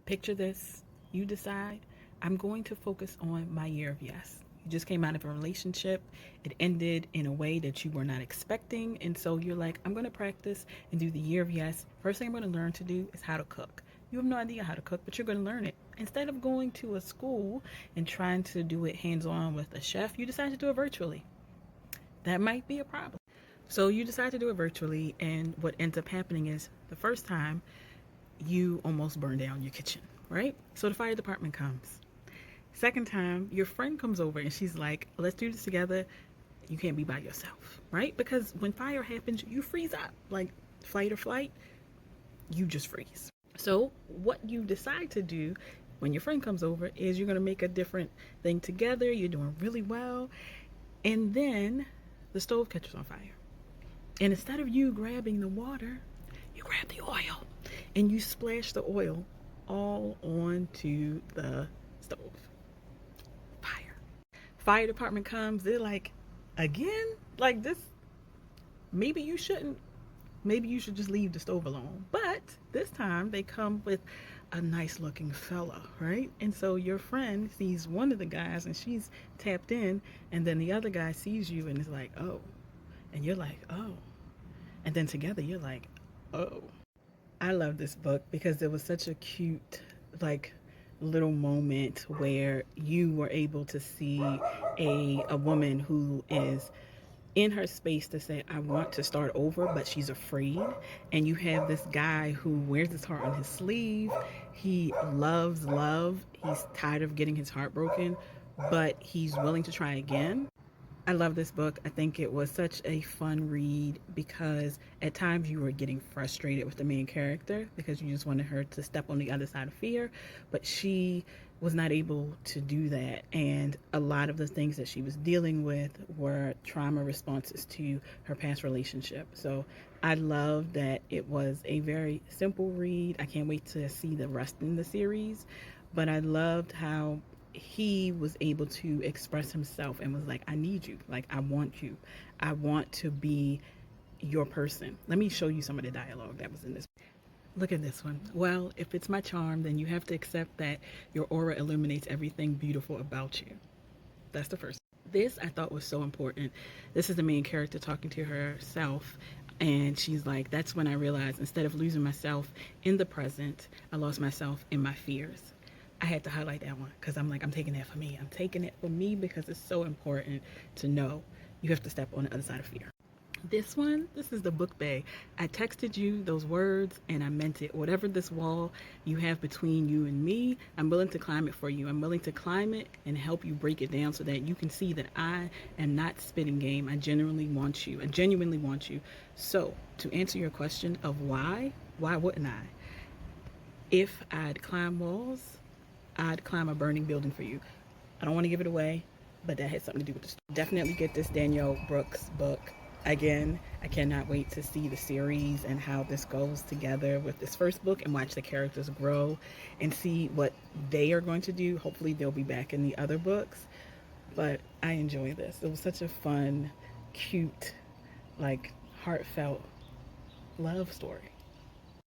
Picture this. You decide, I'm going to focus on my year of yes. You just came out of a relationship. It ended in a way that you were not expecting. And so you're like, I'm going to practice and do the year of yes. First thing I'm going to learn to do is how to cook. You have no idea how to cook, but you're going to learn it. Instead of going to a school and trying to do it hands on with a chef, you decide to do it virtually. That might be a problem. So you decide to do it virtually, and what ends up happening is the first time you almost burn down your kitchen, right? So the fire department comes. Second time, your friend comes over and she's like, let's do this together. You can't be by yourself, right? Because when fire happens, you freeze up. Like fight or flight, you just freeze. So what you decide to do when your friend comes over is you're going to make a different thing together. You're doing really well. And then the stove catches on fire. And instead of you grabbing the water, you grab the oil and you splash the oil all onto the stove. Fire. Fire department comes. They're like, again? Like this? Maybe you shouldn't. Maybe you should just leave the stove alone. But this time they come with a nice looking fella, right? And so your friend sees one of the guys and she's tapped in, and then the other guy sees you and is like, oh. And you're like, oh. And then together you're like, oh. I love this book because it was such a cute, like, little moment where you were able to see a woman who is in her space to say, I want to start over, but she's afraid. And you have this guy who wears his heart on his sleeve. He loves love. He's tired of getting his heart broken, but he's willing to try again. I love this book. I think it was such a fun read because at times you were getting frustrated with the main character because you just wanted her to step on the other side of fear, but she was not able to do that. And a lot of the things that she was dealing with were trauma responses to her past relationship. So I love that it was a very simple read. I can't wait to see the rest in the series, but I loved how he was able to express himself and was like, I need you. Like, I want you. I want to be your person. Let me show you some of the dialogue that was in this. Look at this one. Well, if it's my charm, then you have to accept that your aura illuminates everything beautiful about you. That's the first. This I thought was so important. This is the main character talking to herself. And she's like, that's when I realized instead of losing myself in the present, I lost myself in my fears. I had to highlight that one because I'm like, I'm taking that for me. I'm taking it for me because it's so important to know you have to step on the other side of fear. This one, this is the book bay. I texted you those words and I meant it. Whatever this wall you have between you and me, I'm willing to climb it for you. I'm willing to climb it and help you break it down so that you can see that I am not spitting game. I genuinely want you. I genuinely want you. So to answer your question of why wouldn't I? If I'd climb walls, I'd climb a burning building for you. I don't want to give it away, but that has something to do with the story. Definitely get this Danielle Brooks book. Again, I cannot wait to see the series and how this goes together with this first book and watch the characters grow and see what they are going to do. Hopefully they'll be back in the other books, but I enjoy this. It was such a fun, cute, like heartfelt love story.